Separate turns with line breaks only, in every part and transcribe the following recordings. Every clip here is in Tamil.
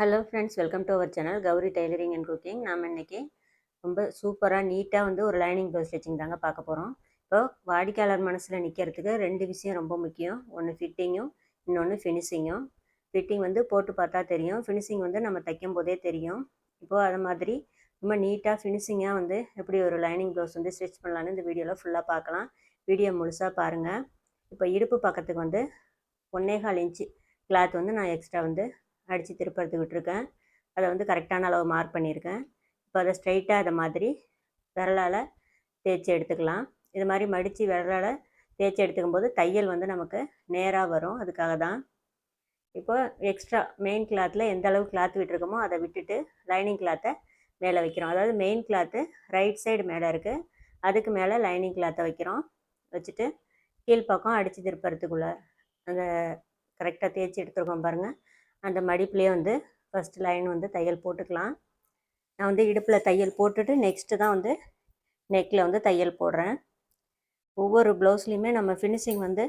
Hello friends, welcome to our channel Gowri tailoring and cooking. நாம் இன்றைக்கி ரொம்ப சூப்பராக நீட்டாக வந்து ஒரு லைனிங் ப்ளவுஸ் ஸ்டிச்சிங் தாங்க பார்க்க போகிறோம். இப்போ வாடிக்கையாளர் மனசில் நிற்கிறதுக்கு 2 விஷயம் ரொம்ப முக்கியம். ஒன்று ஃபிட்டிங்கும், இன்னொன்று ஃபினிஷிங்கும். ஃபிட்டிங் வந்து போட்டு பார்த்தா தெரியும், ஃபினிஷிங் வந்து நம்ம தைக்கும் போதே தெரியும். இப்போது அது மாதிரி ரொம்ப நீட்டாக ஃபினிஷிங்காக வந்து எப்படி ஒரு லைனிங் ப்ளவுஸ் வந்து ஸ்டிச் பண்ணலான்னு இந்த வீடியோவில் ஃபுல்லாக பார்க்கலாம். வீடியோ முழுசாக பாருங்கள். இப்போ இடுப்பு பக்கத்துக்கு வந்து 1.25 இன்ச்சு கிளாத் வந்து நான் எக்ஸ்ட்ரா வந்து அடித்து திருப்பறதுக்கு விட்டுருக்கேன். அதை வந்து கரெக்டான அளவு மார்க் பண்ணியிருக்கேன். இப்போ அதை ஸ்ட்ரைட்டாக அதை மாதிரி விரலால் தேய்ச்சி எடுத்துக்கலாம். இது மாதிரி மடித்து விரலால் தேய்ச்சி எடுத்துக்கும் போது தையல் வந்து நமக்கு நேராக வரும். அதுக்காக தான் இப்போ எக்ஸ்ட்ரா மெயின் கிளாத்தில் எந்த அளவு கிளாத் விட்டுருக்கோமோ அதை விட்டுட்டு லைனிங் கிளாத்தை மேலே வைக்கிறோம். அதாவது மெயின் கிளாத்து ரைட் சைடு மேலே இருக்குது, அதுக்கு மேலே லைனிங் கிளாத்தை வைக்கிறோம். வச்சுட்டு கீழ்ப்பக்கம் அடித்து திருப்பறதுக்குள்ளே அந்த கரெக்டாக தேய்ச்சி எடுத்துருக்கோம் பாருங்கள். அந்த மடிப்புலேயே வந்து ஃபஸ்ட் லைன் வந்து தையல் போட்டுக்கலாம். நான் வந்து இடுப்பில் தையல் போட்டுட்டு நெக்ஸ்ட்டு தான் வந்து நெக்கில் வந்து தையல் போடுறேன். ஒவ்வொரு ப்ளவுஸ்லேயுமே நம்ம ஃபினிஷிங் வந்து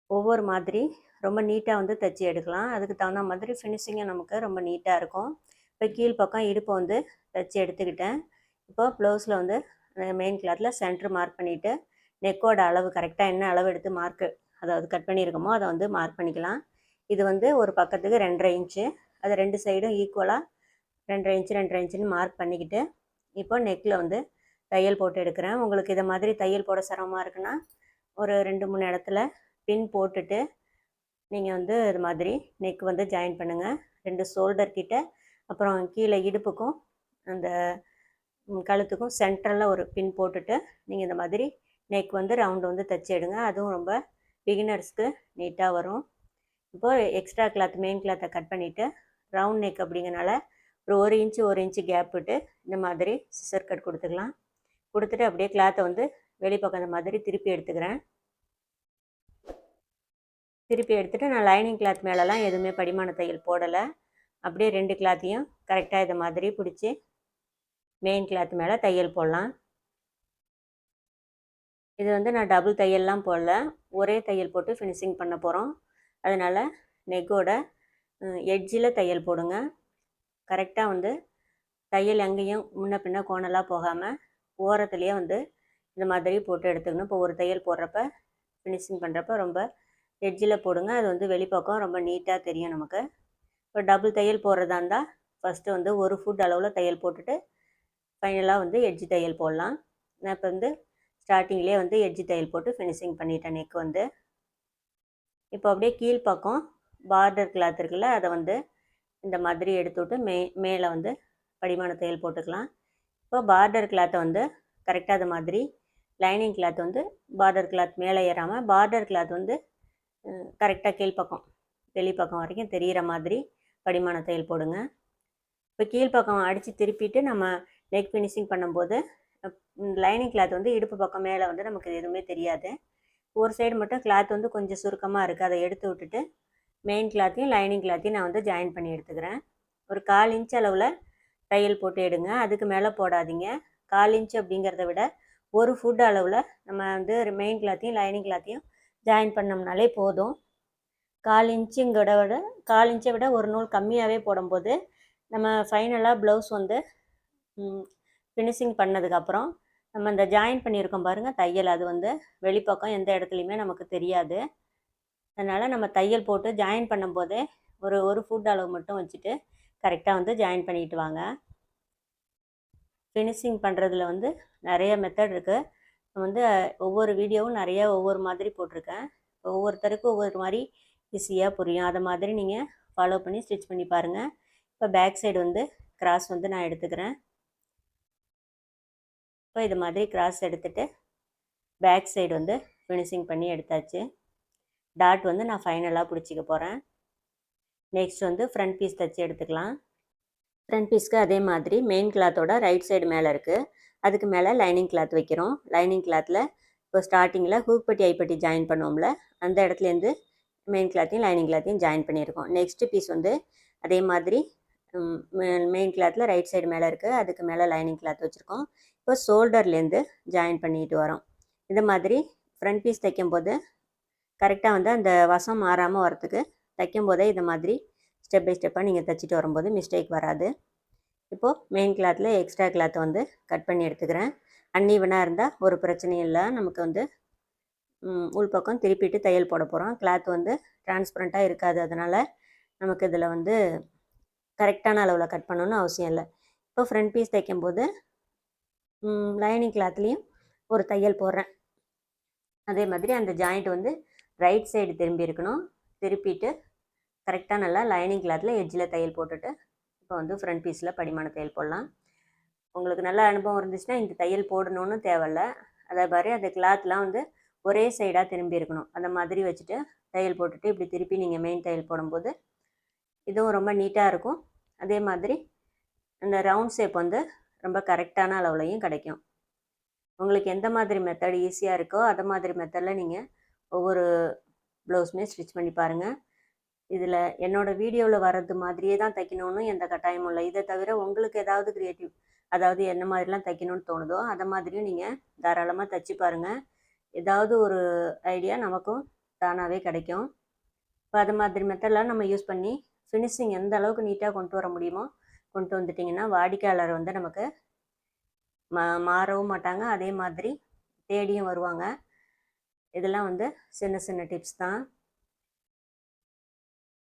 ஒவ்வொரு மாதிரி ரொம்ப நீட்டாக வந்து தைச்சி எடுக்கலாம். அதுக்கு தகுந்த மாதிரி ஃபினிஷிங்கும் நமக்கு ரொம்ப நீட்டாக இருக்கும். இப்போ கீழ்ப்பக்கம் இடுப்பை வந்து தைச்சி எடுத்துக்கிட்டேன். இப்போ ப்ளவுஸில் வந்து மெயின் கிளாத்தில் சென்ட்ரு மார்க் பண்ணிவிட்டு நெக்கோட அளவு கரெக்டாக என்ன அளவு எடுத்து மார்க்கு அதாவது கட் பண்ணியிருக்கோமோ அதை வந்து மார்க் பண்ணிக்கலாம். இது வந்து ஒரு பக்கத்துக்கு 2.5 இன்ச்சு, அது 2 சைடும் ஈக்குவலாக 2.5 இன்ச்சு 2.5 இன்ச்சுன்னு மார்க் பண்ணிக்கிட்டு இப்போ நெக்கில் வந்து தையல் போட்டு எடுக்கிறேன். உங்களுக்கு இதை மாதிரி தையல் போட சிரமமாக இருக்குன்னா ஒரு 2-3 இடத்துல பின் போட்டுட்டு நீங்கள் வந்து இது மாதிரி நெக் வந்து ஜாயின் பண்ணுங்கள். 2 ஷோல்டர் கிட்ட அப்புறம் கீழே இடுப்புக்கும் அந்த கழுத்துக்கும் சென்ட்ரலில் ஒரு பின் போட்டுட்டு நீங்கள் இந்த மாதிரி நெக் வந்து ரவுண்டு வந்து தைச்சி எடுங்க. அதுவும் ரொம்ப பிகினர்ஸ்க்கு நீட்டாக வரும். இப்போது எக்ஸ்ட்ரா கிளாத் மெயின் கிளாத்தை கட் பண்ணிவிட்டு ரவுண்ட் நெக் அப்படிங்கிறனால ஒரு 1 இன்ச்சு கேப் விட்டு இந்த மாதிரி சிசர் கட் கொடுத்துக்கலாம். கொடுத்துட்டு அப்படியே கிளாத்தை வந்து வெளிப்பக்கம் இந்த மாதிரி திருப்பி எடுத்துக்கிறேன். திருப்பி எடுத்துகிட்டு நான் லைனிங் கிளாத் மேலெலாம் எதுவுமே படிமான தையல் போடலை. அப்படியே 2 கிளாத்தையும் கரெக்டாக இதை மாதிரி பிடிச்சி மெயின் கிளாத் மேலே தையல் போடலாம். இது வந்து நான் டபுள் தையல்லாம் போடல, ஒரே தையல் போட்டு ஃபினிஷிங் பண்ண போகிறோம். அதனால் நெக்கோட எட்ஜில் தையல் போடுங்க. கரெக்டாக வந்து தையல் எங்கேயும் முன்ன பின்ன கோணலாக போகாமல் ஓரத்துலேயே வந்து இந்த மாதிரி போட்டு எடுத்துக்கணும். இப்போ ஒரு தையல் போடுறப்ப ஃபினிஷிங் பண்ணுறப்ப ரொம்ப எட்ஜில் போடுங்க. அது வந்து வெளிப்பக்கம் ரொம்ப நீட்டாக தெரியும் நமக்கு. இப்போ டபுள் தையல் போடுறதா இருந்தால் ஃபஸ்ட்டு வந்து 1 ஃபுட் அளவில் தையல் போட்டுட்டு ஃபைனலாக வந்து எட்ஜி தையல் போடலாம். நான் இப்போ வந்து ஸ்டார்டிங்லேயே வந்து எட்ஜி தையல் போட்டு ஃபினிஷிங் பண்ணிட்டேன் நெக் வந்து. இப்போ அப்படியே கீழ்ப்பக்கம் பார்டர் கிளாத் இருக்குல்ல, அதை வந்து இந்த மாதிரி எடுத்து விட்டு மேலே வந்து படிமான தையல் போட்டுக்கலாம். இப்போ பார்டர் கிளாத்தை வந்து கரெக்டாக அது மாதிரி லைனிங் கிளாத் வந்து பார்டர் கிளாத் மேலே ஏறாமல் பார்டர் கிளாத் வந்து கரெக்டாக கீழ்ப்பக்கம் வெளிப்பக்கம் வரைக்கும் தெரிகிற மாதிரி படிமான தையல் போடுங்க. இப்போ கீழ்ப்பக்கம் அடித்து திருப்பிட்டு நம்ம நெக் ஃபினிஷிங் பண்ணும்போது லைனிங் கிளாத் வந்து இடுப்பு பக்கம் மேலே வந்து நமக்கு எதுவுமே தெரியாது. ஒரு சைடு மட்டும் கிளாத் வந்து கொஞ்சம் சுருக்கமாக இருக்குது, அதை எடுத்து விட்டுட்டு மெயின் கிளாத்தையும் லைனிங் கிளாத்தையும் நான் வந்து ஜாயின் பண்ணி எடுத்துக்கிறேன். ஒரு 1/4 இன்ச் அளவில் தையல் போட்டு எடுங்க, அதுக்கு மேலே போடாதீங்க. 1/4 இன்ச் அப்படிங்கிறத விட 1 ஃபுட் அளவில் நம்ம வந்து மெயின் கிளாத்தையும் லைனிங் கிளாத்தையும் ஜாயின் பண்ணோம்னாலே போதும். 1/4 இன்ச்சுங்கிறத விட 1/4 இன்ச்சை விட ஒரு நூல் கம்மியாகவே போடும்போது நம்ம ஃபைனலாக ப்ளவுஸ் வந்து ஃபினிஷிங் பண்ணதுக்கப்புறம் நம்ம இந்த ஜாயின் பண்ணியிருக்கோம் பாருங்கள் தையல், அது வந்து வெளிப்பக்கம் எந்த இடத்துலையுமே நமக்கு தெரியாது. அதனால் நம்ம தையல் போட்டு ஜாயின் பண்ணும்போதே ஒரு ஃபுட் அளவு மட்டும் வச்சுட்டு கரெக்டாக வந்து ஜாயின் பண்ணிட்டு வாங்க. ஃபினிஷிங் பண்ணுறதுல வந்து நிறைய மெத்தட் இருக்குது. வந்து ஒவ்வொரு வீடியோவும் நிறைய ஒவ்வொரு மாதிரி போட்டிருக்கேன். ஒவ்வொருத்தருக்கும் ஒவ்வொரு மாதிரி ஈஸியாக புரியும். அதை மாதிரி நீங்கள் ஃபாலோ பண்ணி ஸ்டிச் பண்ணி பாருங்கள். இப்போ பேக் சைடு வந்து கிராஸ் வந்து நான் எடுத்துக்கிறேன். இப்போ இது மாதிரி கிராஸ் எடுத்துகிட்டு பேக் சைடு வந்து ஃபினிஷிங் பண்ணி எடுத்தாச்சு. டாட் வந்து நான் ஃபைனலாக பிடிச்சிக்க போகிறேன். நெக்ஸ்ட் வந்து ஃப்ரண்ட் பீஸ் தைச்சி எடுத்துக்கலாம். ஃப்ரண்ட் பீஸ்க்கு அதே மாதிரி மெயின் கிளாத்தோட ரைட் சைடு மேலே இருக்குது, அதுக்கு மேலே லைனிங் கிளாத் வைக்கிறோம். லைனிங் கிளாத்தில் இப்போ ஸ்டார்டிங்கில் ஹூக் பட்டி ஐப்பட்டி ஜாயின் பண்ணுவோம்ல, அந்த இடத்துலேருந்து மெயின் கிளாத்தையும் லைனிங் கிளாத்தையும் ஜாயின் பண்ணியிருக்கோம். நெக்ஸ்ட்டு பீஸ் வந்து அதே மாதிரி மெயின் கிளாத்தில் ரைட் சைடு மேலே இருக்குது, அதுக்கு மேலே லைனிங் கிளாத் வச்சுருக்கோம். இப்போ ஷோல்டர்லேருந்து ஜாயின் பண்ணிட்டு வரோம். இந்த மாதிரி ஃப்ரண்ட் பீஸ் தைக்கும்போது கரெக்டாக வந்து அந்த வசம் மாறாமல் வரத்துக்கு தைக்கும் போதே இந்த மாதிரி ஸ்டெப் பை ஸ்டெப்பாக நீங்கள் தைச்சிட்டு வரும்போது மிஸ்டேக் வராது. இப்போது மெயின் கிளாத்தில் எக்ஸ்ட்ரா கிளாத்தை வந்து கட் பண்ணி எடுத்துக்கிறேன். அன்ஈவனாக இருந்தால் ஒரு பிரச்சனையும் இல்லை. நமக்கு வந்து உள்பக்கம் திருப்பிட்டு தையல் போட போகிறோம். கிளாத் வந்து டிரான்ஸ்பரண்ட்டாக இருக்காது. அதனால் நமக்கு இதில் வந்து கரெக்டான அளவில் கட் பண்ணணும்னு அவசியம் இல்லை. இப்போ ஃப்ரண்ட் பீஸ் தைக்கும்போது லைனிங் கிளாத்லேயும் ஒரு தையல் போடுறேன். அதே மாதிரி அந்த ஜாயிண்ட் வந்து ரைட் சைடு திரும்பி இருக்கணும். திருப்பிட்டு கரெக்டாக நல்லா லைனிங் கிளாத்தில் எட்ஜில் தையல் போட்டுட்டு இப்போ வந்து ஃப்ரண்ட் பீஸில் படிமான தையல் போடலாம். உங்களுக்கு நல்ல அனுபவம் இருந்துச்சுன்னா இந்த தையல் போடணும்னு தேவையில்ல. அதே மாதிரி அந்த கிளாத்லாம் வந்து ஒரே சைடாக திரும்பி இருக்கணும். அந்த மாதிரி வச்சுட்டு தையல் போட்டுட்டு இப்படி திருப்பி நீங்கள் மெயின் தையல் போடும்போது இதுவும் ரொம்ப நீட்டாக இருக்கும். அதே மாதிரி அந்த ரவுண்ட் ஷேப் வந்து ரொம்ப கரெக்டான அளவுலையும் கிடைக்கும். உங்களுக்கு எந்த மாதிரி மெத்தட் ஈஸியாக இருக்கோ அது மாதிரி மெத்தடில் நீங்கள் ஒவ்வொரு ப்ளவுஸுமே ஸ்டிச் பண்ணி பாருங்கள். இதில் என்னோடய வீடியோவில் வர்றது மாதிரியே தான் தைக்கணும்னு எந்த கட்டாயமும் இல்லை. இதை தவிர உங்களுக்கு ஏதாவது க்ரியேட்டிவ், அதாவது என்ன மாதிரிலாம் தைக்கணும்னு தோணுதோ அதை மாதிரியும் நீங்கள் தாராளமாக தைச்சி பாருங்கள். ஏதாவது ஒரு ஐடியா நமக்கும் தானாகவே கிடைக்கும். இப்போ அது மாதிரி மெத்தடெலாம் நம்ம யூஸ் பண்ணி ஃபினிஷிங் எந்த அளவுக்கு நீட்டாக கொண்டு வர முடியுமோ கொண்டு வந்துட்டிங்கன்னா வாடிக்கையாளர் வந்து நமக்கு மாறவும் மாட்டாங்க. அதே மாதிரி தேடியும் வருவாங்க. இதெல்லாம் வந்து சின்ன சின்ன டிப்ஸ் தான்.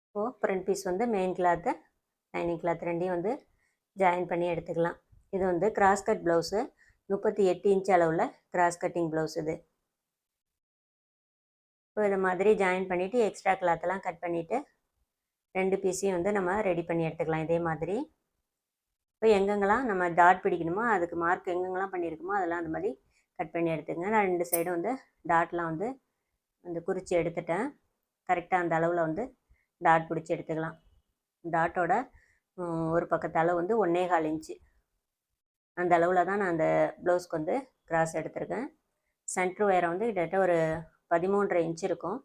இப்போது ஃப்ரண்ட் பீஸ் வந்து மெயின் கிளாத்து லைனிங் கிளாத் ரெண்டையும் வந்து ஜாயின் பண்ணி எடுத்துக்கலாம். இது வந்து கிராஸ் கட் ப்ளவுஸு, 38 இன்ச் அளவில் கிராஸ் கட்டிங் ப்ளவுஸ் இது. இப்போ இது மாதிரி ஜாயின் பண்ணிவிட்டு எக்ஸ்ட்ரா கிளாத்தெல்லாம் கட் பண்ணிவிட்டு 2 பீஸையும் வந்து நம்ம ரெடி பண்ணி எடுத்துக்கலாம் இதே மாதிரி. இப்போ எங்கெங்கெல்லாம் நம்ம டாட் பிடிக்கணுமோ அதுக்கு மார்க் எங்கெங்கெல்லாம் பண்ணியிருக்குமோ அதெல்லாம் அந்த மாதிரி கட் பண்ணி எடுத்துக்கங்க. நான் 2 சைடும் வந்து டாட்லாம் வந்து குறித்து எடுத்துட்டேன். கரெக்டாக அந்த அளவில் வந்து டாட் பிடிச்சி எடுத்துக்கலாம். டாட்டோட ஒரு பக்கத்து அளவு வந்து 1.25 இன்ச்சு. அந்த அளவில் தான் நான் அந்த ப்ளவுஸ்க்கு வந்து கிராஸ் எடுத்திருக்கேன். சென்ட்ரு உயரம் வந்து கிட்டத்தட்ட ஒரு 13.5 இன்ச் இருக்கும்.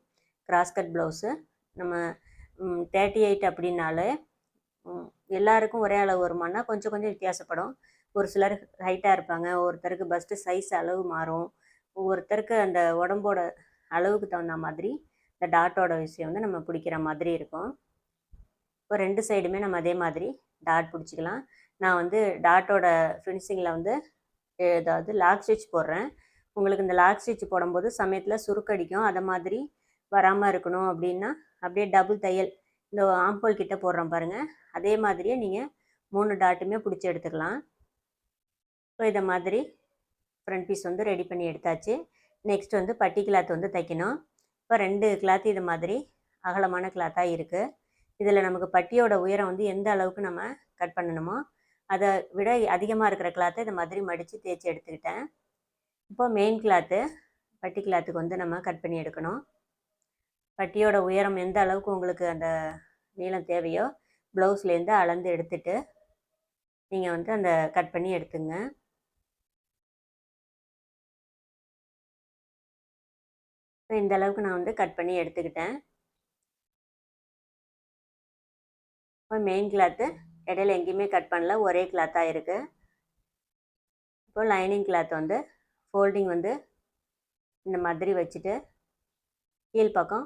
கிராஸ் கட் ப்ளவுஸு நம்ம 38 அப்படின்னாலே எல்லாருக்கும் ஒரே அளவு வருமானா கொஞ்சம் கொஞ்சம் வித்தியாசப்படும். ஒரு சிலர் ஹைட்டாக இருப்பாங்க, ஒருத்தருக்கு பஸ்ட்டு சைஸ் அளவு மாறும், ஒவ்வொருத்தருக்கு அந்த உடம்போட அளவுக்கு தகுந்த மாதிரி இந்த டாட்டோட விஷயம் வந்து நம்ம பிடிக்கிற மாதிரி இருக்கும். இப்போ 2 சைடுமே நம்ம அதே மாதிரி டாட் பிடிச்சிக்கலாம். நான் வந்து டாட்டோட ஃபினிஷிங்கில் வந்து ஏதாவது லாக் ஸ்டிச் போடுறேன். உங்களுக்கு இந்த லாக் ஸ்டிச் போடும்போது சமயத்தில் சுருக்கடிக்கும். அதை மாதிரி வராமல் இருக்கணும் அப்படின்னா அப்படியே டபுள் தையல் இந்த ஆம்போல் கிட்ட போடுறோம் பாருங்கள், அதே மாதிரியே நீங்கள் 3 டாட்டுமே பிடிச்சி எடுத்துக்கலாம். இப்போ இதை மாதிரி ஃப்ரண்ட் பீஸ் வந்து ரெடி பண்ணி எடுத்தாச்சு. நெக்ஸ்ட் வந்து பட்டி கிளாத் வந்து தைக்கணும். இப்போ 2 கிளாத் இது மாதிரி அகலமான கிளாத்தாக இருக்குது. இதில் நமக்கு பட்டியோட உயரம் வந்து எந்த அளவுக்கு நம்ம கட் பண்ணணுமோ அதை விட அதிகமாக இருக்கிற கிளாத்தை இதை மாதிரி மடித்து தேய்ச்சி எடுத்துக்கிட்டேன். இப்போ மெயின் கிளாத்து பட்டி கிளாத்துக்கு வந்து நம்ம கட் பண்ணி எடுக்கணும். பட்டியோட உயரம் எந்த அளவுக்கு உங்களுக்கு அந்த நீளம் தேவையோ ப்ளவுஸ்லேருந்து அளந்து எடுத்துட்டு நீங்கள் வந்து அந்த கட் பண்ணி எடுத்துங்க. இப்போ இந்த அளவுக்கு நான் வந்து கட் பண்ணி எடுத்துக்கிட்டேன். இப்போ மெயின் கிளாத்து இடையில எங்கேயுமே கட் பண்ணல, ஒரே கிளாத்தாக இருக்குது. இப்போ லைனிங் கிளாத் வந்து ஃபோல்டிங் வந்து இந்த மாதிரி வச்சுட்டு கீழ்ப்பக்கம்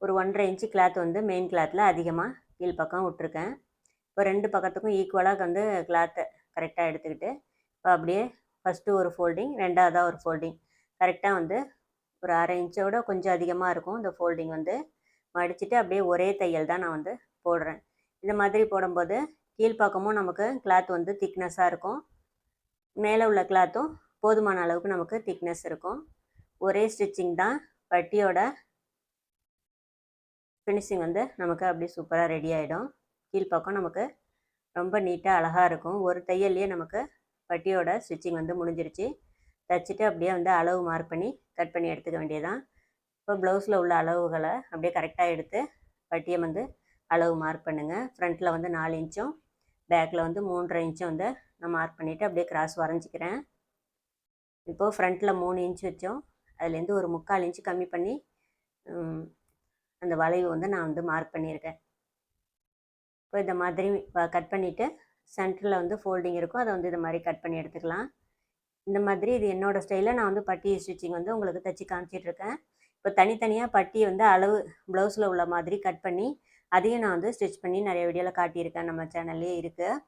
ஒரு 1.5 இன்ச்சு கிளாத் வந்து மெயின் கிளாத்தில் அதிகமாக கீழ்ப்பக்கம் விட்ருக்கேன். இப்போ 2 பக்கத்துக்கும் ஈக்குவலாக வந்து கிளாத்தை கரெக்டாக எடுத்துக்கிட்டு இப்போ அப்படியே ஃபஸ்ட்டு ஒரு ஃபோல்டிங், ரெண்டாவதாக ஒரு ஃபோல்டிங் கரெக்டாக வந்து ஒரு 1/2 இன்ச்சோட கொஞ்சம் அதிகமாக இருக்கும் இந்த ஃபோல்டிங் வந்து மடிச்சுட்டு அப்படியே ஒரே தையல் தான் நான் வந்து போடுறேன். இந்த மாதிரி போடும்போது கீழ்ப்பக்கமும் நமக்கு கிளாத் வந்து திக்னஸாக இருக்கும், மேலே உள்ள கிளாத்தும் போதுமான அளவுக்கு நமக்கு திக்னஸ் இருக்கும். ஒரே ஸ்டிச்சிங் தான். பட்டியோட ஃபினிஷிங் வந்து நமக்கு அப்படியே சூப்பராக ரெடி ஆகிடும். கீழ்ப்பக்கம் நமக்கு ரொம்ப நீட்டாக அழகாக இருக்கும். ஒரு தையல்லையே நமக்கு பட்டியோட ஸ்டிச்சிங் வந்து முடிஞ்சிருச்சு. தைச்சிட்டு அப்படியே வந்து அளவு மார்க் பண்ணி கட் பண்ணி எடுத்துக்க வேண்டியதான். இப்போ ப்ளவுஸில் உள்ள அளவுகளை அப்படியே கரெக்டாக எடுத்து பட்டியை வந்து அளவு மார்க் பண்ணுங்கள். ஃப்ரண்ட்டில் வந்து 4 இன்ச்சும் பேக்கில் வந்து 3.5 இன்ச்சும் வந்து நான் மார்க் பண்ணிவிட்டு அப்படியே கிராஸ் வரைஞ்சிக்கிறேன். இப்போது ஃப்ரண்ட்டில் 3 இன்ச் வச்சோம், அதுலேருந்து ஒரு 3/4 இன்ச்சு கம்மி பண்ணி அந்த வளைவு வந்து நான் வந்து மார்க் பண்ணியிருக்கேன். இப்போ இந்த மாதிரி கட் பண்ணிவிட்டு சென்டரில் வந்து ஃபோல்டிங் இருக்கும், அதை வந்து இது மாதிரி கட் பண்ணி எடுத்துக்கலாம். இந்த மாதிரி இது என்னோடய ஸ்டைலில் நான் வந்து பட்டி ஸ்டிச்சிங் வந்து உங்களுக்கு தைச்சி காமிச்சிட்ருக்கேன். இப்போ தனித்தனியாக பட்டி வந்து அளவு ப்ளவுஸில் உள்ள மாதிரி கட் பண்ணி அதையும் நான் வந்து ஸ்டிச் பண்ணி நிறைய வீடியோவில் காட்டியிருக்கேன், நம்ம சேனல்லே இருக்குது.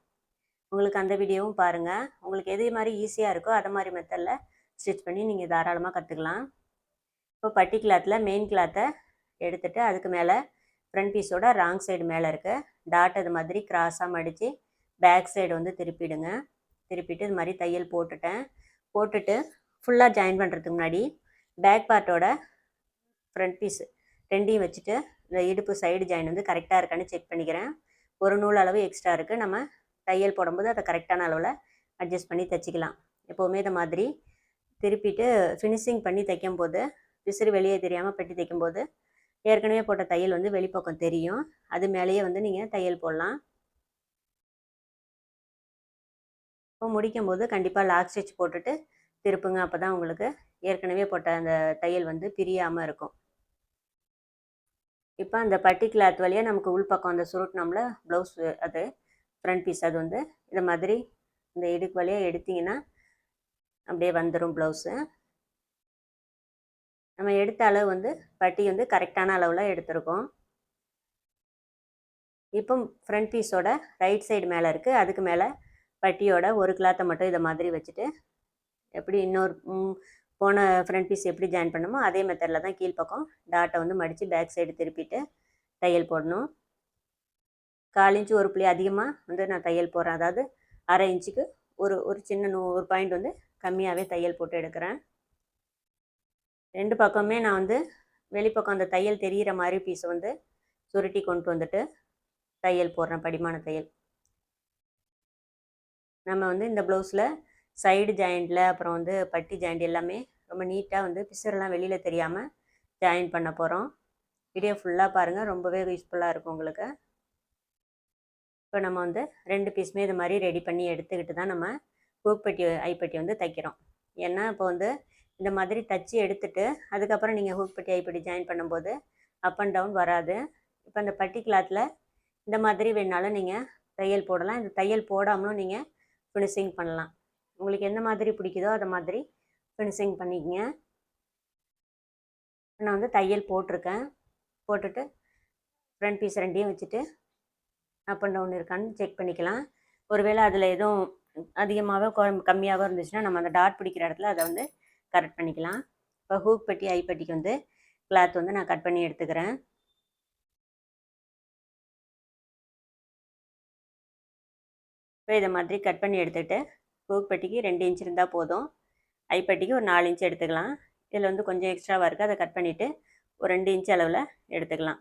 உங்களுக்கு அந்த வீடியோவும் பாருங்கள். உங்களுக்கு எது மாதிரி ஈஸியாக இருக்கோ அதை மாதிரி மெத்தடில் ஸ்டிச் பண்ணி நீங்கள் தாராளமாக கற்றுக்கலாம். இப்போ பட்டி கிளாத்தில் மெயின் கிளாத்தை எடுத்துகிட்டு அதுக்கு மேலே ஃப்ரண்ட் பீஸோட ராங் சைடு மேலே இருக்க டாட் அது மாதிரி கிராஸாக மடித்து பேக் சைடு வந்து திருப்பிடுங்க. திருப்பிட்டு இது மாதிரி தையல் போட்டுட்டு ஃபுல்லாக ஜாயின் பண்ணுறதுக்கு முன்னாடி பேக் பார்ட்டோட ஃப்ரண்ட் பீஸ் ரெண்டையும் வச்சுட்டு இந்த இடுப்பு சைடு ஜாயின் வந்து கரெக்டாக இருக்கான்னு செக் பண்ணிக்கிறேன். ஒரு நூல் அளவு எக்ஸ்ட்ரா இருக்குது, நம்ம தையல் போடும்போது அதை கரெக்டான அளவில் அட்ஜஸ்ட் பண்ணி தைச்சிக்கலாம். எப்போவுமே இந்த மாதிரி திருப்பிட்டு ஃபினிஷிங் பண்ணி தைக்கும்போது விசிறி வெளியே தெரியாமல் பெட்டி தைக்கும்போது ஏற்கனவே போட்ட தையல் வந்து வெளிப்பக்கம் தெரியும். அது மேலேயே வந்து நீங்கள் தையல் போடலாம். இப்போ முடிக்கும்போது கண்டிப்பாக லாக் ஸ்டிச் போட்டுட்டு திருப்புங்க. அப்போ தான் உங்களுக்கு ஏற்கனவே போட்ட அந்த தையல் வந்து பிரியாமல் இருக்கும். இப்போ அந்த பட்டி கிளாத் வழியாக நமக்கு உள்பக்கம் அந்த சுருட்டினோம்ல ப்ளவுஸ், அது ஃப்ரண்ட் பீஸ், அது வந்து இந்த மாதிரி இந்த இடுப்பு வழியாக எடுத்திங்கன்னா அப்படியே வந்துடும் ப்ளவுஸு. நம்ம எடுத்த அளவு வந்து பட்டி வந்து கரெக்டான அளவில் எடுத்திருக்கோம். இப்போ ஃப்ரண்ட் பீஸோட ரைட் சைடு மேலே இருக்குது, அதுக்கு மேலே பட்டியோட ஒரு கிளாத்தை மட்டும் இதை மாதிரி வச்சுட்டு எப்படி இன்னொரு போன ஃப்ரண்ட் பீஸ் எப்படி ஜாயின் பண்ணணுமோ அதே மெத்தடில் தான் கீழ்ப்பக்கம் டாட்டை வந்து மடித்து பேக் சைடு திருப்பிட்டு தையல் போடணும். 1/4 இன்ச்சு ஒரு புள்ளி அதிகமாக வந்து நான் தையல் போடுறேன். அதாவது 1/2 இன்ச்சுக்கு ஒரு சின்ன ஒரு பாயிண்ட் வந்து கம்மியாகவே தையல் போட்டு எடுக்கிறேன். ரெண்டு பக்கமே நான் வந்து வெளிப்பக்கம் அந்த தையல் தெரிகிற மாதிரி பீஸை வந்து சுருட்டி கொண்டு வந்துட்டு தையல் போடுறேன், படிமான தையல். நம்ம வந்து இந்த ப்ளவுஸில் சைடு ஜாயிண்டில் அப்புறம் வந்து பட்டி ஜாயிண்ட் எல்லாமே ரொம்ப நீட்டாக வந்து பிசரெலாம் வெளியில் தெரியாமல் ஜாயின் பண்ண போகிறோம். வீடியோ ஃபுல்லாக பாருங்கள், ரொம்பவே யூஸ்ஃபுல்லாக இருக்கும் உங்களுக்கு. இப்போ நம்ம வந்து 2 பீஸுமே இது மாதிரி ரெடி பண்ணி எடுத்துக்கிட்டு தான் நம்ம ஹூக் பட்டி ஐப்பட்டி வந்து தைக்கிறோம். ஏன்னா இப்போ வந்து இந்த மாதிரி தச்சு எடுத்துகிட்டு அதுக்கப்புறம் நீங்கள் ஹூக் பட்டி ஐப்பட்டி ஜாயின் பண்ணும்போது அப் அண்ட் டவுன் வராது. இப்போ இந்த பட்டி கிளாத்தில் இந்த மாதிரி வேணாலும் நீங்கள் தையல் போடலாம். இந்த தையல் போடாமலும் நீங்கள் ஃபினிஷிங் பண்ணலாம். உங்களுக்கு எந்த மாதிரி பிடிக்குதோ அதை மாதிரி ஃபினிஷிங் பண்ணிக்கங்க. நான் வந்து தையல் போட்டிருக்கேன். போட்டுட்டு ஃப்ரண்ட் பீஸ் ரெண்டையும் வச்சுட்டு அப் அண்ட் டவுன் இருக்கான்னு செக் பண்ணிக்கலாம். ஒருவேளை அதில் எதுவும் அதிகமாகவோ கம்மியாகவோ இருந்துச்சுன்னா நம்ம அந்த டாட் பிடிக்கிற இடத்துல அதை வந்து கரெக்ட் பண்ணிக்கலாம். இப்போ ஹூக் பட்டி ஐப்பட்டிக்கு வந்து கிளாத் வந்து நான் கட் பண்ணி எடுத்துக்கிறேன். இப்போ இதை மாதிரி கட் பண்ணி எடுத்துகிட்டு ஹூக் பட்டிக்கு 2 இன்ச் இருந்தால் போதும், ஐப்பட்டிக்கு ஒரு 4 இன்ச் எடுத்துக்கலாம். இதில் வந்து கொஞ்சம் எக்ஸ்ட்ராவாக இருக்குது, அதை கட் பண்ணிவிட்டு ஒரு 2 இன்ச் அளவில் எடுத்துக்கலாம்.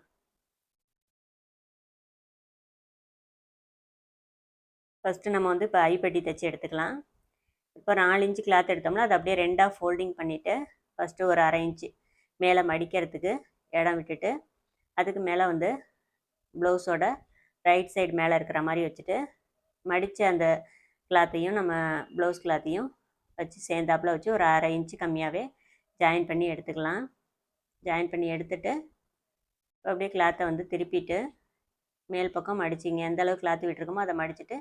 ஃபஸ்ட்டு நம்ம வந்து இப்போ ஐப்பட்டி தைச்சி எடுத்துக்கலாம். இப்போ 4 இன்ச்சு கிளாத் எடுத்தோம்னா அதை அப்படியே 2ஆக ஃபோல்டிங் பண்ணிவிட்டு ஃபஸ்ட்டு ஒரு 1/2 இன்ச்சு மேலே மடிக்கிறதுக்கு இடம் விட்டுட்டு அதுக்கு மேலே வந்து ப்ளவுஸோட ரைட் சைடு மேலே இருக்கிற மாதிரி வச்சுட்டு மடித்த அந்த கிளாத்தையும் நம்ம ப்ளவுஸ் கிளாத்தையும் வச்சு சேர்ந்தாப்பில் வச்சு ஒரு 1/2 இன்ச்சு கம்மியாகவே ஜாயின் பண்ணி எடுத்துக்கலாம். ஜாயின் பண்ணி எடுத்துகிட்டு அப்படியே கிளாத்தை வந்து திருப்பிட்டு மேல் பக்கம் மடிச்சிங்க. எந்த அளவுக்கு கிளாத்து விட்டுருக்கோமோ அதை மடிச்சுட்டு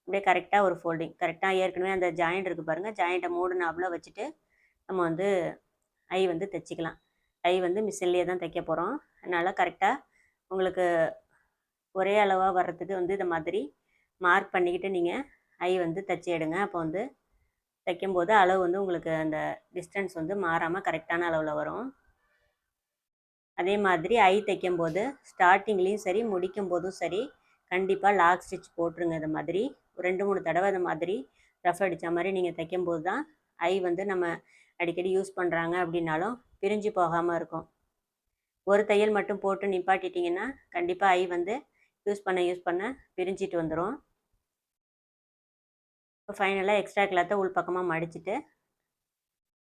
அப்படியே கரெக்டாக ஒரு ஃபோல்டிங், கரெக்டாக ஏற்கனவே அந்த ஜாயிண்ட் இருக்குது பாருங்கள், ஜாயிண்ட்டை மூடினாப்பில் வச்சுட்டு நம்ம வந்து ஐ வந்து தைச்சிக்கலாம். ஐ வந்து மிஷின்லேயே தான் தைக்க போகிறோம். அதனால் கரெக்டாக உங்களுக்கு ஒரே அளவாக வர்றதுக்கு வந்து இந்த மாதிரி மார்க் பண்ணிக்கிட்டு நீங்கள் ஐ வந்து தைச்சி எடுங்க. அப்போ வந்து தைக்கும்போது அளவு வந்து உங்களுக்கு அந்த டிஸ்டன்ஸ் வந்து மாறாமல் கரெக்டான அளவில் வரும். அதே மாதிரி ஐ தைக்கும்போது ஸ்டார்டிங்லேயும் சரி முடிக்கும் போதும் சரி கண்டிப்பாக லாக் ஸ்டிச் போட்டுருங்க. இது மாதிரி ஒரு 2-3 தடவை இந்த மாதிரி ரஃப் அடித்த மாதிரி நீங்கள் தைக்கும்போது தான் ஐ வந்து நம்ம அடிக்கடி யூஸ் பண்ணுறாங்க அப்படின்னாலும் பிரிஞ்சு போகாமல் இருக்கும். ஒரு தையல் மட்டும் போட்டு நிப்பாட்டிட்டிங்கன்னா கண்டிப்பாக ஐ வந்து யூஸ் பண்ண பிரிஞ்சிட்டு வந்துடும். இப்போ ஃபைனலாக எக்ஸ்ட்ரா கிளாத்தை உள் பக்கமாக மடிச்சுட்டு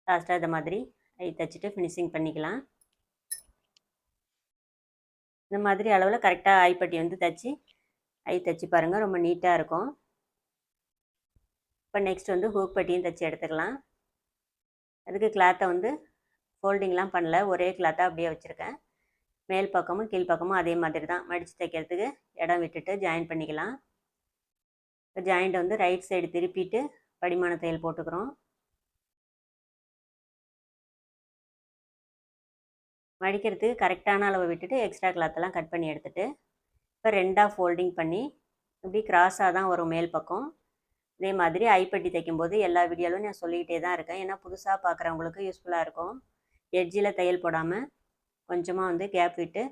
லாஸ்ட்டாக இந்த மாதிரி ஐ தைச்சிட்டு ஃபினிஷிங் பண்ணிக்கலாம். இந்த மாதிரி அளவில் கரெக்டாக ஐப்பட்டி வந்து தைச்சி பாருங்கள், ரொம்ப நீட்டாக இருக்கும். இப்போ நெக்ஸ்ட் வந்து ஹூக் பட்டியும் தைச்சி எடுத்துக்கலாம். அதுக்கு கிளாத்தை வந்து ஃபோல்டிங்லாம் பண்ணல, ஒரே கிளாத்தாக அப்படியே வச்சுருக்கேன். மேல் பக்கமும் கீழ் பக்கமும் அதே மாதிரி தான் மடித்து தைக்கிறதுக்கு இடம் விட்டுட்டு ஜாயின் பண்ணிக்கலாம். இப்போ ஜாயிண்ட்டை வந்து ரைட் சைடு திருப்பிட்டு படிமான தையல் போட்டுக்கிறோம். மடிக்கிறதுக்கு கரெக்டான அளவை விட்டுட்டு எக்ஸ்ட்ரா கிளாத்தெல்லாம் கட் பண்ணி எடுத்துகிட்டு இப்போ 2ஆக ஃபோல்டிங் பண்ணி இப்படி கிராஸாக தான் வரும் மேல் பக்கம். இதே மாதிரி ஐப்பட்டி தைக்கும்போது எல்லா வீடியோலும் நான் சொல்லிக்கிட்டே தான் இருக்கேன். ஏன்னா புதுசாக பார்க்குறவங்களுக்கு யூஸ்ஃபுல்லாக இருக்கும். எட்ஜில் தையல் போடாமல் கொஞ்சமாக வந்து கேப் விட்டு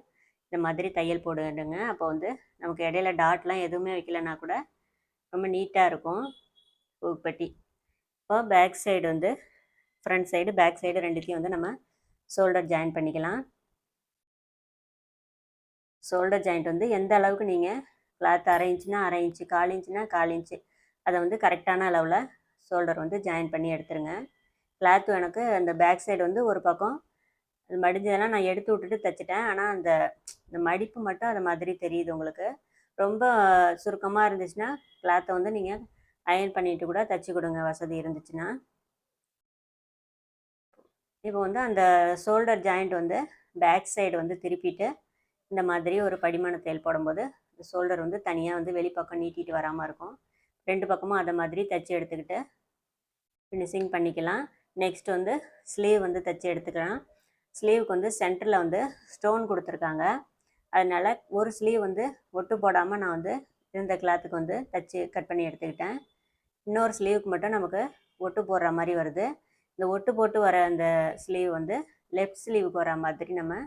இந்த மாதிரி தையல் போடுங்க. அப்போ வந்து நமக்கு இடையில டாட்லாம் எதுவுமே வைக்கலன்னா கூட ரொம்ப நீட்டாக இருக்கும் பூப்பட்டி. இப்போ பேக் சைடு வந்து ஃப்ரண்ட் சைடு பேக் சைடு ரெண்டுத்தையும் வந்து நம்ம ஷோல்டர் ஜாயின் பண்ணிக்கலாம். ஷோல்டர் ஜாயிண்ட் வந்து எந்த அளவுக்கு நீங்கள் கிளாத் 1/2 இன்ச்சுனா 1/2 இன்ச்சு, 1/4 இன்ச்சுனா 1/4 இன்ச்சு அதை வந்து கரெக்டான அளவில் ஷோல்டர் வந்து ஜாயின் பண்ணி எடுத்துருங்க. கிளாத்து எனக்கு அந்த பேக் சைடு வந்து ஒரு பக்கம் அது மடிஞ்சதெல்லாம் நான் எடுத்து விட்டுட்டு தைச்சிட்டேன். ஆனால் இந்த மடிப்பு மட்டும் அது மாதிரி தெரியுது உங்களுக்கு. ரொம்ப சுருக்கமாக இருந்துச்சுன்னா கிளாத்தை வந்து நீங்கள் அயர்ன் பண்ணிட்டு கூட தைச்சி கொடுங்க வசதி இருந்துச்சுன்னா. இப்போ வந்து அந்த ஷோல்டர் ஜாயிண்ட் வந்து பேக் சைடு வந்து திருப்பிட்டு இந்த மாதிரி ஒரு படிமான தையல் போடும்போது ஷோல்டர் வந்து தனியாக வந்து வெளிப்பக்கம் நீட்டிட்டு வராமல் இருக்கும். 2 பக்கமும் அதை மாதிரி தைச்சி எடுத்துக்கிட்டு ஃபினிஷிங் பண்ணிக்கலாம். நெக்ஸ்ட் வந்து ஸ்லீவ் வந்து தைச்சி எடுத்துக்கலாம். ஸ்லீவுக்கு வந்து சென்டரில் வந்து ஸ்டோன் கொடுத்துருக்காங்க. அதனால் ஒரு ஸ்லீவ் வந்து ஒட்டு போடாமல் நான் வந்து இந்த கிளாத்துக்கு வந்து தைச்சி கட் பண்ணி எடுத்துக்கிட்டேன். இன்னொரு ஸ்லீவுக்கு மட்டும் நமக்கு ஒட்டு போடுற மாதிரி வருது. இந்த ஒட்டு போட்டு வர அந்த ஸ்லீவ் வந்து லெஃப்ட் ஸ்லீவுக்கு வர மாதிரி நம்ம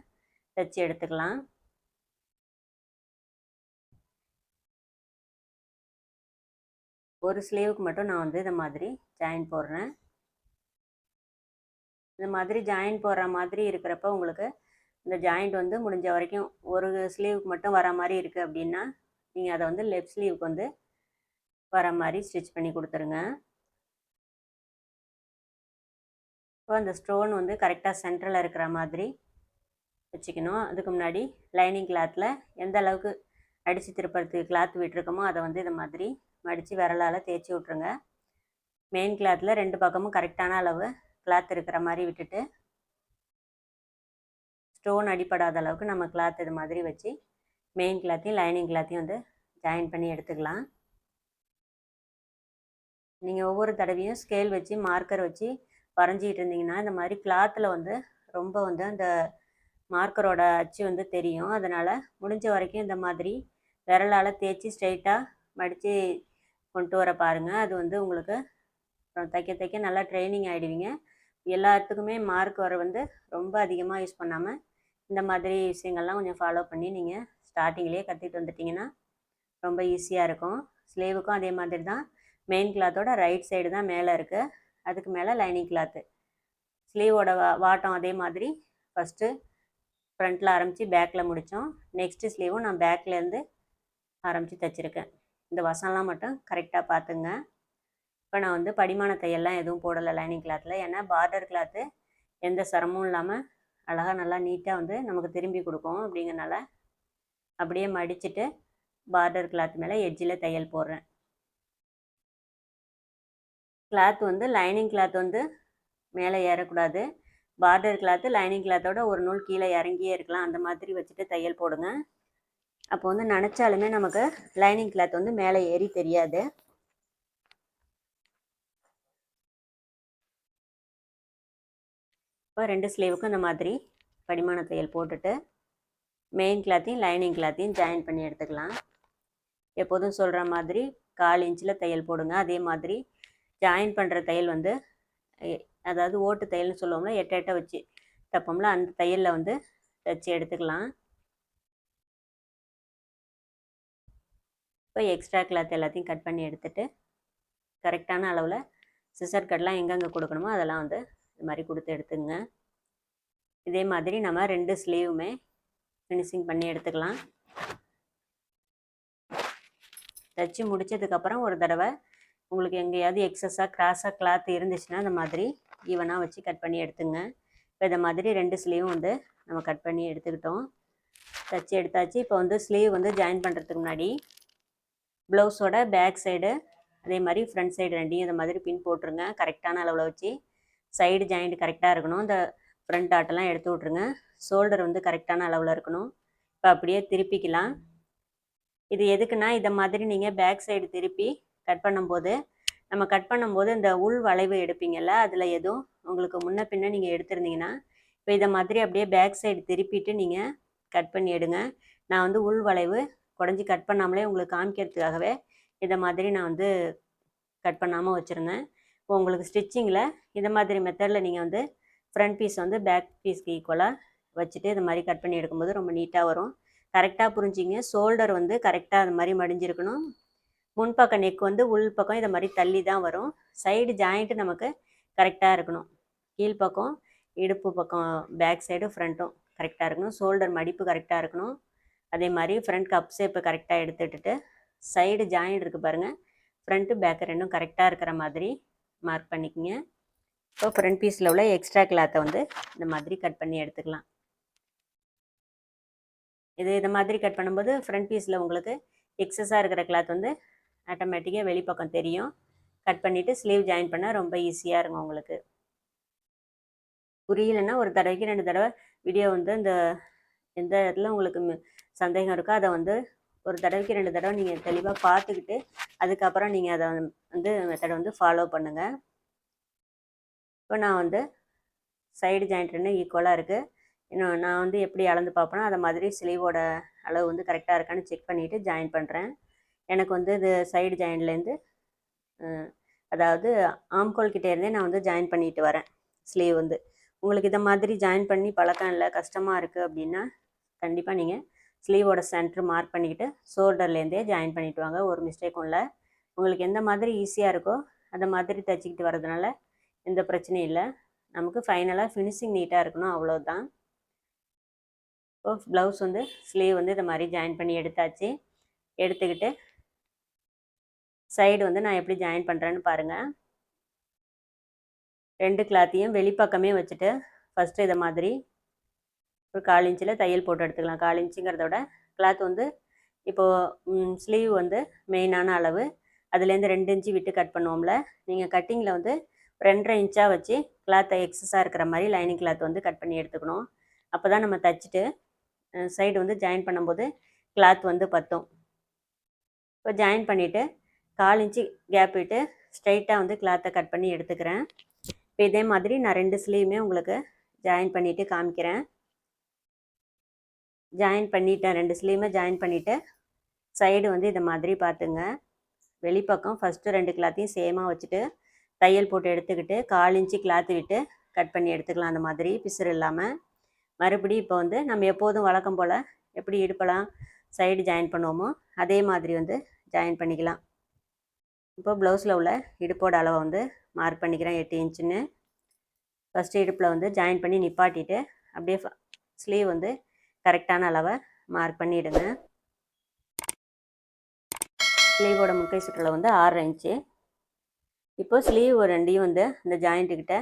தைச்சி எடுத்துக்கலாம். ஒரு ஸ்லீவுக்கு மட்டும் நான் வந்து இந்த மாதிரி ஜாயின் போடுறேன். இந்த மாதிரி ஜாயின் போடுற மாதிரி இருக்கிறப்ப உங்களுக்கு இந்த ஜாயிண்ட் வந்து முடிஞ்ச வரைக்கும் ஒரு ஸ்லீவுக்கு மட்டும் வர மாதிரி இருக்குது அப்படின்னா நீங்கள் அதை வந்து லெஃப்ட் ஸ்லீவுக்கு வந்து வர மாதிரி ஸ்டிச் பண்ணி கொடுத்துருங்க. இப்போ அந்த ஸ்டோன் வந்து கரெக்டாக சென்டரில் இருக்கிற மாதிரி வச்சுக்கணும். அதுக்கு முன்னாடி லைனிங் கிளாத்தில் எந்த அளவுக்கு அடித்து திருப்பறதுக்கு கிளாத் விட்டுருக்கோமோ அதை வந்து இந்த மாதிரி மடித்து விரலால் தேய்ச்சி விட்ருங்க. மெயின் கிளாத்தில் 2 பக்கமும் கரெக்டான அளவு கிளாத் இருக்கிற மாதிரி விட்டுட்டு ஸ்டோன் அடிப்படாத அளவுக்கு நம்ம கிளாத் இது மாதிரி வச்சு மெயின் கிளாத்தையும் லைனிங் கிளாத்தையும் வந்து ஜாயின் பண்ணி எடுத்துக்கலாம். நீங்கள் ஒவ்வொரு தடவையும் ஸ்கேல் வச்சு மார்க்கர் வச்சு வரைஞ்சிக்கிட்டு இருந்தீங்கன்னா இந்த மாதிரி கிளாத்தில் வந்து ரொம்ப வந்து அந்த மார்க்கரோட அச்சு வந்து தெரியும். அதனால் முடிஞ்ச வரைக்கும் இந்த மாதிரி விரலால் தேய்ச்சி ஸ்ட்ரைட்டாக மடித்து கொண்டு வர பாருங்கள். அது வந்து உங்களுக்கு தைக்க தைக்க நல்லா ட்ரைனிங் ஆகிடுவீங்க. எல்லாத்துக்குமே மார்க் வர வந்து ரொம்ப அதிகமாக யூஸ் பண்ணாமல் இந்த மாதிரி விஷயங்கள்லாம் கொஞ்சம் ஃபாலோ பண்ணி நீங்கள் ஸ்டார்டிங்லேயே கற்றுட்டு வந்துட்டிங்கன்னா ரொம்ப ஈஸியாக இருக்கும். ஸ்லீவுக்கும் அதே மாதிரி தான். மெயின் கிளாத்தோட ரைட் சைடு தான் மேலே இருக்குது. அதுக்கு மேலே லைனிங் கிளாத்து. ஸ்லீவோட வாட்டம் அதே மாதிரி ஃபஸ்ட்டு ஃப்ரண்ட்டில் ஆரம்பித்து பேக்கில் முடித்தோம். நெக்ஸ்ட்டு ஸ்லீவும் நான் பேக்லேருந்து ஆரம்பித்து தைச்சிருக்கேன். இந்த வசம்லாம் மட்டும் கரெக்டாக பார்த்துங்க. இப்போ நான் வந்து படிமான தையல்லாம் எதுவும் போடலை லைனிங் கிளாத்தில். ஏன்னா பார்டர் கிளாத்து எந்த சிரமமும் இல்லாமல் அழகாக நல்லா நீட்டாக வந்து நமக்கு திரும்பி கொடுக்கும். அப்படிங்கிறனால அப்படியே மடிச்சுட்டு பார்டர் கிளாத் மேலே எட்ஜில் தையல் போடுறேன். கிளாத் வந்து லைனிங் கிளாத் வந்து மேலே ஏறக்கூடாது. பார்டர் கிளாத்து லைனிங் கிளாத்தோட ஒரு நூல் கீழே இறங்கியே இருக்கலாம். அந்த மாதிரி வச்சுட்டு தையல் போடுங்க. அப்போ வந்து நினச்சாலுமே நமக்கு லைனிங் கிளாத் வந்து மேலே ஏறி தெரியாது. இப்போ 2 ஸ்லீவுக்கும் இந்த மாதிரி படிமான தையல் போட்டுட்டு மெயின் கிளாத்தையும் லைனிங் கிளாத்தையும் ஜாயின் பண்ணி எடுத்துக்கலாம். எப்போதும் சொல்கிற மாதிரி 1/4 இன்ச்சில் தையல் போடுங்க. அதே மாதிரி ஜாயின் பண்ணுற தையல் வந்து அதாவது ஓட்டு தையல்னு சொல்லுவோம்ல, 8 வச்சு தைப்போம்ல, அந்த தையலில் வந்து தைச்சி எடுத்துக்கலாம். இப்போ எக்ஸ்ட்ரா கிளாத் எல்லாத்தையும் கட் பண்ணி எடுத்துகிட்டு கரெக்டான அளவில் சிசர் கட்லாம் எங்கெங்கே கொடுக்கணுமோ அதெல்லாம் வந்து இது மாதிரி கொடுத்து எடுத்துங்க. இதே மாதிரி நம்ம 2 ஸ்லீவுமே ஃபினிஷிங் பண்ணி எடுத்துக்கலாம். தைச்சி முடித்ததுக்கப்புறம் ஒரு தடவை உங்களுக்கு எங்கேயாவது எக்ஸஸாக கிராஸாக கிளாத் இருந்துச்சுன்னா இந்த மாதிரி ஈவனாக வச்சு கட் பண்ணி எடுத்துங்க. இப்போ இந்த மாதிரி 2 ஸ்லீவும் வந்து நம்ம கட் பண்ணி எடுத்துக்கிட்டோம். தைச்சி எடுத்தாச்சு. இப்போ வந்து ஸ்லீவ் வந்து ஜாயின் பண்ணுறதுக்கு முன்னாடி ப்ளவுஸோட பேக் சைடு அதே மாதிரி ஃப்ரண்ட் சைடு ரெண்டையும் இந்த மாதிரி பின் போட்டுருங்க. கரெக்டான அளவில் வச்சு சைடு ஜாயிண்ட் கரெக்டாக இருக்கணும். இந்த ஃப்ரண்ட் டாட்டெல்லாம் எடுத்து விட்ருங்க. ஷோல்டர் வந்து கரெக்டான அளவில் இருக்கணும். இப்போ அப்படியே திருப்பிக்கலாம். இது எதுக்குன்னா இதை மாதிரி நீங்கள் பேக் சைடு திருப்பி கட் பண்ணும்போது நம்ம கட் பண்ணும்போது இந்த உள் வளைவு எடுப்பீங்கள்ல, அதில் எதுவும் உங்களுக்கு முன்ன பின்ன நீங்கள் எடுத்துருந்தீங்கன்னா இப்போ இதை மாதிரி அப்படியே பேக் சைடு திருப்பிட்டு நீங்கள் கட் பண்ணி எடுங்க. நான் வந்து உள் வளைவு குடஞ்சி கட் பண்ணாமலே உங்களுக்கு காமிக்கிறதுக்காகவே இதை மாதிரி நான் வந்து கட் பண்ணாமல் வச்சுருந்தேன். இப்போ உங்களுக்கு ஸ்டிச்சிங்கில் இந்த மாதிரி மெத்தடில் நீங்கள் வந்து ஃப்ரண்ட் பீஸ் வந்து பேக் பீஸ்க்கு ஈக்குவலாக வச்சுட்டு இது மாதிரி கட் பண்ணி எடுக்கும்போது ரொம்ப நீட்டாக வரும். கரெக்டாக புரிஞ்சிங்க. ஷோல்டர் வந்து கரெக்டாக அது மாதிரி மடிஞ்சிருக்கணும். முன்பக்கம் நெக் வந்து உள் பக்கம் இதை மாதிரி தள்ளி தான் வரும். சைடு ஜாயிண்ட்டு நமக்கு கரெக்டாக இருக்கணும். கீழ்ப்பக்கம் இடுப்பு பக்கம் பேக் சைடு ஃப்ரண்ட்டும் கரெக்டாக இருக்கணும். ஷோல்டர் மடிப்பு கரெக்டாக இருக்கணும். அதே மாதிரி ஃப்ரண்ட் கப் ஷேப்பை கரெக்டாக எடுத்துகிட்டு சைடு ஜாயிண்ட் இருக்குது பாருங்கள், ஃப்ரண்ட்டு பேக்கு ரெண்டும் கரெக்டாக இருக்கிற மாதிரி மார்க் பண்ணிக்கோங்க. இப்போ ஃப்ரண்ட் பீஸில் உள்ள எக்ஸ்ட்ரா கிளாத்தை வந்து இந்த மாதிரி கட் பண்ணி எடுத்துக்கலாம். இது மாதிரி கட் பண்ணும்போது ஃப்ரண்ட் பீஸில் உங்களுக்கு எக்ஸஸாக இருக்கிற கிளாத் வந்து ஆட்டோமேட்டிக்காக வெளிப்பக்கம் தெரியும். கட் பண்ணிவிட்டு ஸ்லீவ் ஜாயின் பண்ணால் ரொம்ப ஈஸியாக இருக்கும் உங்களுக்கு. புரியலைன்னா ஒரு தடவைக்கு 2 தடவை வீடியோ வந்து இந்த எந்த இடத்துல உங்களுக்கு சந்தேகம் இருக்கோ அதை வந்து ஒரு தடவைக்கு 2 தடவை நீங்கள் தெளிவாக பார்த்துக்கிட்டு அதுக்கப்புறம் நீங்கள் அதை வந்து மெத்தடை வந்து ஃபாலோ பண்ணுங்கள். இப்போ நான் வந்து சைடு ஜாயிண்ட் ரெண்டும் ஈக்குவலாக இருக்குது. இன்னும் நான் வந்து எப்படி அளந்து பார்ப்பேனோ அதை மாதிரி ஸ்லீவோட அளவு வந்து கரெக்டாக இருக்கான்னு செக் பண்ணிவிட்டு ஜாயின் பண்ணுறேன். எனக்கு வந்து இது சைடு ஜாயின்ட்லேருந்து அதாவது ஆம்கோல் கிட்டே இருந்தே நான் வந்து ஜாயின் பண்ணிட்டு வரேன் ஸ்லீவ் வந்து. உங்களுக்கு இதை மாதிரி ஜாயின் பண்ணி பழக்கம் இல்லை, கஷ்டமாக இருக்குது அப்படின்னா கண்டிப்பாக நீங்கள் ஸ்லீவோட சென்டர் மார்க் பண்ணிக்கிட்டு ஷோல்டர்லேருந்தே ஜாயின் பண்ணிவிட்டு வாங்க. ஒரு மிஸ்டேக்கும் இல்லை. உங்களுக்கு எந்த மாதிரி ஈஸியாக இருக்கோ அந்த மாதிரி தைச்சிக்கிட்டு வரதுனால எந்த பிரச்சனையும் இல்லை. நமக்கு ஃபைனலாக ஃபினிஷிங் நீட்டாக இருக்கணும், அவ்வளோதான். இப்போ ப்ளவுஸ் வந்து ஸ்லீவ் வந்து இதை மாதிரி ஜாயின் பண்ணி எடுத்தாச்சு. எடுத்துக்கிட்டு சைடு வந்து நான் எப்படி ஜாயின் பண்ணுறேன்னு பாருங்கள். 2 கிளாத்தையும் வெளிப்பக்கமே வச்சுட்டு ஃபஸ்ட்டு இதை மாதிரி ஒரு 1/4 இன்ச்சில் தையல் போட்டு எடுத்துக்கலாம். 1/4 இன்ச்சுங்கிறத விட கிளாத் வந்து இப்போது ஸ்லீவ் வந்து மெயினான அளவு, அதுலேருந்து 2 இன்ச்சு விட்டு கட் பண்ணுவோம்ல, நீங்கள் கட்டிங்கில் வந்து 2.5 இன்ச்சாக வச்சு கிளாத்தை எக்ஸஸாக இருக்கிற மாதிரி லைனிங் கிளாத் வந்து கட் பண்ணி எடுத்துக்கணும். அப்போ தான் நம்ம தைச்சிட்டு சைடு வந்து ஜாயின் பண்ணும்போது கிளாத் வந்து பற்றும். இப்போ ஜாயின் பண்ணிவிட்டு 1/4 இன்ச்சு கேப் விட்டு ஸ்ட்ரைட்டாக வந்து கிளாத்தை கட் பண்ணி எடுத்துக்கிறேன். இப்போ இதே மாதிரி நான் 2 ஸ்லீவுமே உங்களுக்கு ஜாயின் பண்ணிவிட்டு காமிக்கிறேன். ஜாயின் பண்ணிட்டேன், 2 ஸ்லீவுமே ஜாயின் பண்ணிவிட்டு சைடு வந்து இதை மாதிரி பார்த்துங்க. வெளிப்பக்கம் ஃபஸ்ட்டு 2 கிளாத்தையும் சேமாக வச்சுட்டு தையல் போட்டு எடுத்துக்கிட்டு 1/4 இன்ச்சு கிளாத்து விட்டு கட் பண்ணி எடுத்துக்கலாம். அந்த மாதிரி பிசுறு இல்லாமல். மறுபடியும் இப்போ வந்து நம்ம எப்போதும் வழக்கம் போல் எப்படி இடுப்பெல்லாம் சைடு ஜாயின் பண்ணுவோமோ அதே மாதிரி வந்து ஜாயின் பண்ணிக்கலாம். இப்போ ப்ளவுஸில் உள்ள இடுப்போட அளவை வந்து மார்க் பண்ணிக்கிறேன் 8 இன்ச்சுன்னு. ஃபஸ்ட்டு இடுப்பில் வந்து ஜாயின் பண்ணி நிப்பாட்டிட்டு அப்படியே ஸ்லீவ் வந்து கரெக்டான அளவை மார்க் பண்ணிவிடுங்க. ஸ்லீவோட முட்டை சுற்றளவு வந்து 6 இன்ச்சு. இப்போ ஸ்லீவ் ரெண்டையும் வந்து இந்த ஜாயிண்ட்டுக்கிட்ட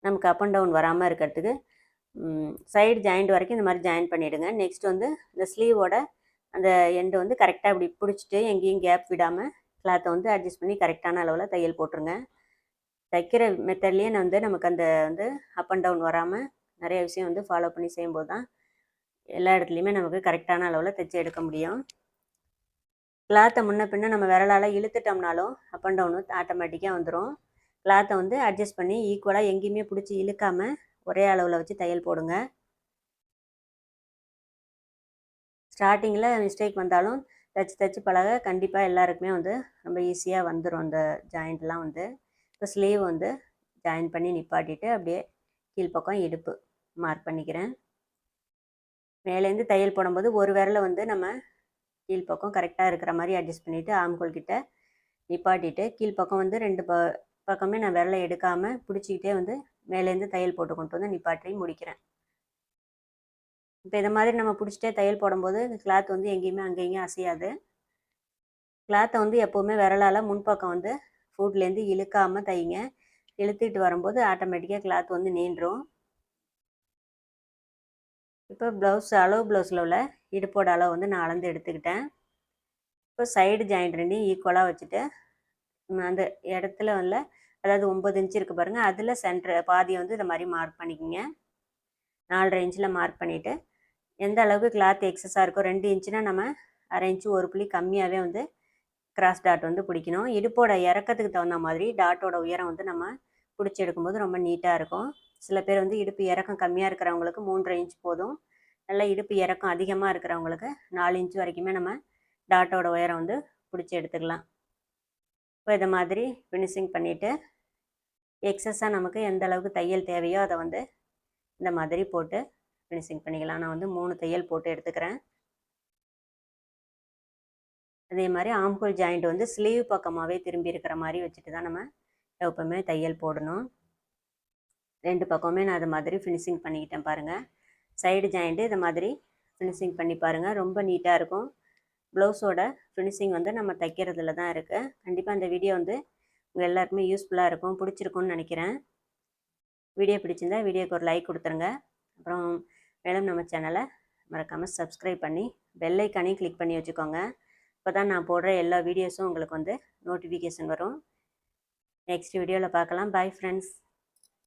நமக்கு அப் அண்ட் டவுன் வராமல் இருக்கிறதுக்கு சைடு ஜாயிண்ட் வரைக்கும் இந்த மாதிரி ஜாயின் பண்ணிவிடுங்க. நெக்ஸ்ட் வந்து இந்த ஸ்லீவோட அந்த எண்டு வந்து கரெக்டாக இப்படி பிடிச்சிட்டு எங்கேயும் கேப் விடாமல் கிளாத்தை வந்து அட்ஜஸ்ட் பண்ணி கரெக்டான அளவில் தையல் போட்டுருங்க. தைக்கிற மெத்தட்லேயே வந்து நமக்கு அந்த வந்து அப் அண்ட் டவுன் வராமல் நிறைய விஷயம் வந்து ஃபாலோ பண்ணி செய்யும்போது தான் எல்லா இடத்துலையுமே நமக்கு கரெக்டான அளவில் தைச்சி எடுக்க முடியும். கிளாத்தை முன்ன பின்ன நம்ம விரலால் இழுத்துட்டோம்னாலும் அப் அண்ட் டவுன் ஆட்டோமேட்டிக்காக வந்துடும். கிளாத்தை வந்து அட்ஜஸ்ட் பண்ணி ஈக்குவலாக எங்கேயுமே பிடிச்சி இழுக்காமல் ஒரே அளவில் வச்சு தையல் போடுங்க. ஸ்டார்டிங்கில் மிஸ்டேக் வந்தாலும் தைச்சி பழக கண்டிப்பாக எல்லாருக்குமே வந்து ரொம்ப ஈஸியாக வந்துடும் அந்த ஜாயிண்ட்லாம் வந்து. இப்போ ஸ்லீவ் வந்து ஜாயின் பண்ணி நிப்பாட்டிட்டு அப்படியே கீழ்ப்பக்கம் இடுப்பு மார்க் பண்ணிக்கிறேன். மேலேருந்து தையல் போடும்போது ஒரு விரலை வந்து நம்ம கீழ்ப்பக்கம் கரெக்டாக இருக்கிற மாதிரி அட்ஜஸ்ட் பண்ணிவிட்டு ஆம்கோல் கிட்ட நிப்பாட்டிட்டு கீழ்ப்பக்கம் வந்து 2 பக்கமே நான் விரலை எடுக்காமல் பிடிச்சிக்கிட்டே வந்து மேலேருந்து தையல் போட்டு கொண்டு வந்து நிப்பாட்டி முடிக்கிறேன். இப்போ இதை மாதிரி நம்ம பிடிச்சிட்டே தையல் போடும்போது கிளாத் வந்து எங்கேயுமே அங்கேயும் அசையாது. கிளாத்தை வந்து எப்போவுமே விரலால் முன்பக்கம் வந்து ஃபுட்லேருந்து இழுக்காமல் தைங்க. இழுத்துக்கிட்டு வரும்போது ஆட்டோமேட்டிக்காக கிளாத் வந்து நீண்டுரும். இப்போ ப்ளவுஸில் உள்ள இடுப்போட அளவு வந்து நான் அளந்து எடுத்துக்கிட்டேன். இப்போ சைடு ஜாயிண்ட் ரெண்டையும் ஈக்குவலாக வச்சுட்டு அந்த இடத்துல வந்து அதாவது 9 இன்ச்சு இருக்குது பாருங்கள், அதில் சென்டர் பாதியை வந்து இந்த மாதிரி மார்க் பண்ணிக்கோங்க. 4.5 இன்ச்சில் மார்க் பண்ணிவிட்டு எந்த அளவுக்கு கிளாத் எக்ஸஸாக இருக்கோ 2 இன்ச்சுனா நம்ம 1/2 இன்ச்சு ஒரு புள்ளி கம்மியாகவே வந்து கிராஸ் டாட் வந்து பிடிக்கணும். இடுப்போட இறக்கத்துக்கு தகுந்த மாதிரி டாட்டோட உயரம் வந்து நம்ம பிடிச்சி எடுக்கும்போது ரொம்ப நீட்டாக இருக்கும். சில பேர் வந்து இடுப்பு இறக்கம் கம்மியாக இருக்கிறவங்களுக்கு 3.5 இன்ச் போதும். நல்லா இடுப்பு இறக்கம் அதிகமாக இருக்கிறவங்களுக்கு 4 இன்ச் வரைக்குமே நம்ம டாட்டோட உயரம் வந்து பிடிச்சி எடுத்துக்கலாம். இப்போ இதை மாதிரி ஃபினிஷிங் பண்ணிவிட்டு எக்ஸஸாக நமக்கு எந்த அளவுக்கு தையல் தேவையோ அதை வந்து இந்த மாதிரி போட்டு ஃபினிஷிங் பண்ணிக்கலாம். நான் வந்து 3 தையல் போட்டு எடுத்துக்கிறேன். அதே மாதிரி ஆம்ஹோல் ஜாயிண்ட் வந்து ஸ்லீவ் பக்கமாகவே திரும்பி இருக்கிற மாதிரி வச்சுட்டு தான் நம்ம எப்பவுமே தையல் போடணும். 2 பக்கமே நான் அது மாதிரி ஃபினிஷிங் பண்ணிக்கிட்டேன் பாருங்கள். சைடு ஜாயிண்ட்டு இது மாதிரி ஃபினிஷிங் பண்ணி பாருங்கள். ரொம்ப நீட்டாக இருக்கும். ப்ளவுஸோட ஃபினிஷிங் வந்து நம்ம தைக்கிறதுல தான் இருக்குது. கண்டிப்பாக இந்த வீடியோ வந்து உங்கள் எல்லாருக்குமே யூஸ்ஃபுல்லாக இருக்கும், பிடிச்சிருக்கும்னு நினைக்கிறேன். வீடியோ பிடிச்சிருந்தா வீடியோக்கு ஒரு லைக் கொடுத்துருங்க. அப்புறம் மேலும் நம்ம சேனலை மறக்காமல் சப்ஸ்கிரைப் பண்ணி பெல் ஐக்கானையும் கிளிக் பண்ணி வச்சுக்கோங்க. அப்போ தான் நான் போடுற எல்லா வீடியோஸும் உங்களுக்கு வந்து நோட்டிஃபிகேஷன் வரும். நெக்ஸ்ட் வீடியோவில் பார்க்கலாம். Bye friends.